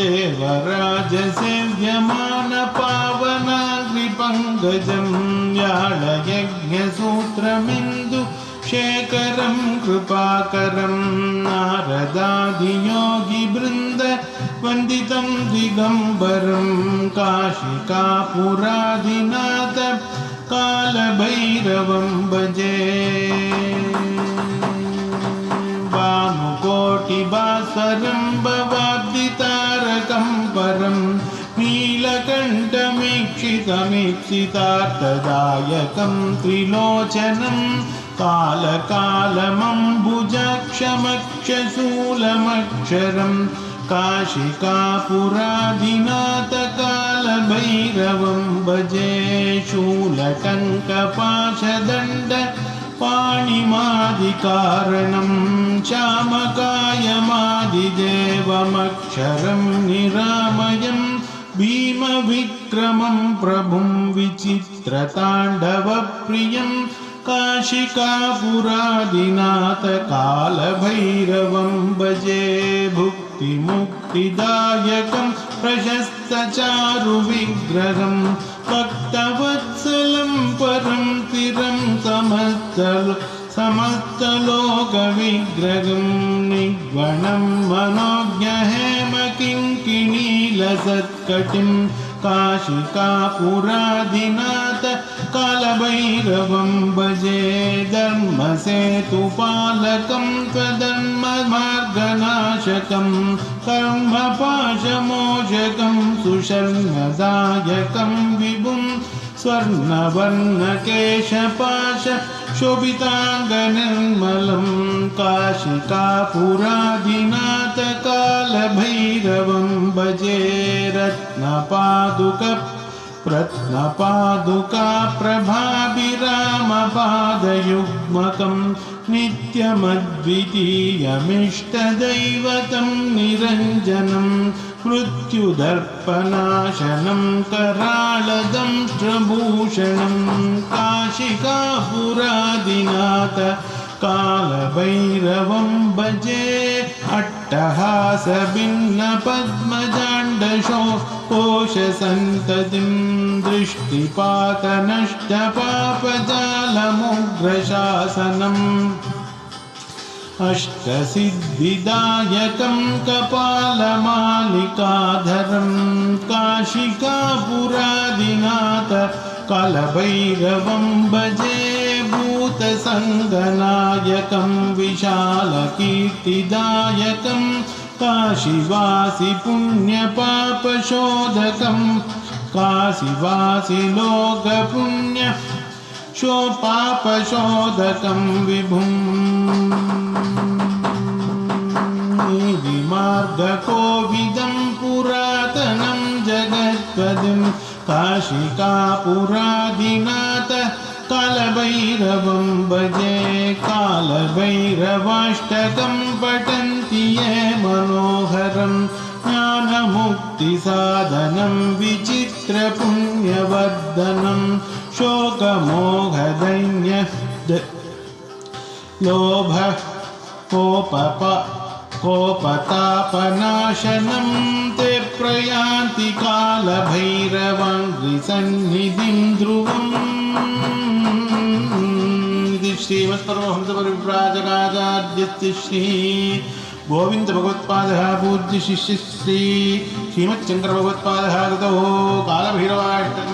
देवराजसेव्यमानपावनाग्निपङ्कजं व्याळयज्ञसूत्रमिन्दु शेखरं कृपाकरं नारदादियोगिवृन्द वन्दितं दिगम्बरं काशिकापुरादिनाथ कालभैरवं भजे। भानुकोटिभास्वरं भवाब्धितारकं परं नीलकण्ठमीक्षितमीप्सितार्थदायकं त्रिलोचनं कालकालमम्बुजाक्षमक्षशूलमक्षरं काशिकापुरादिनाथ कालभैरवं भजे। शूलटङ्कपाशदण्ड पाणिमादिकारणं चामकायमादिदेवमक्षरं निरामयं भीमविक्रमं प्रभुं विचित्रताण्डवप्रियं काशिकापुरादिनाथ कालभैरवं भजे। भुक्तिमुक्तिदायकं प्रशस्तचारुविग्रहं भक्तवत्सलं परं तिरं समस्तलोकविग्रहं निग्वणं मनोज्ञहेमकिङ्किणीलसत्कटिं काशिकापुरादिनाथ कालभैरवं भजे। धर्मसेतुपालकं त्वधर्ममार्गनाशकं कर्मपाशमोचकं सुशर्मदायकं विभुं स्वर्णवर्णकेशपाश शोभिताङ्गनिर्मलं काशिकापुरादिनाथ कालभैरवं भजे। रत्नपादुकाप्रभाभिरामपादयुग्मकं नित्यमद्वितीयमिष्टदैवतं निरञ्जनं मृत्युदर्पनाशनं कराळदंष्ट्रभूषणं काशिकापुरादिनाथ कालभैरवं भजे। अट्टहासभिन्नपद्मजाण्डशोकोशसन्ततिं दृष्टिपातनष्टपापजालमुग्रशासनम् अष्टसिद्धिदायकं कपालमालिकाधरं काशिकापुरादिनाथ कालभैरवं भजे। भूतसङ्गनायकं विशालकीर्तिदायकं काशीवासि पुण्यपापशोधकं काशीवासि लोकपुण्य पापशोधकं विभुं नीतिमार्गकोविदं पुरातनं जगत्पदिं काशिकापुरादिनाथ कालभैरवं भजे। कालभैरवाष्टकं पठन्ति ये मनोहरं ज्ञानमुक्तिसाधनं विचित्रपुण्यवर्धनं शोकमोहदैन्य लोभ कोपतापनाशनं ते प्रयान्ति कालभैरवाङ्घ्रिसन्निधिं ध्रुवम्। श्रीमत्परमहंसपरिव्राजकाचार्यस्य श्री गोविंद भगवत्पादः पूज्य शिष्य श्री श्रीमच्छंकर भगवत्पादः कृतो कालभैरवाष्टकं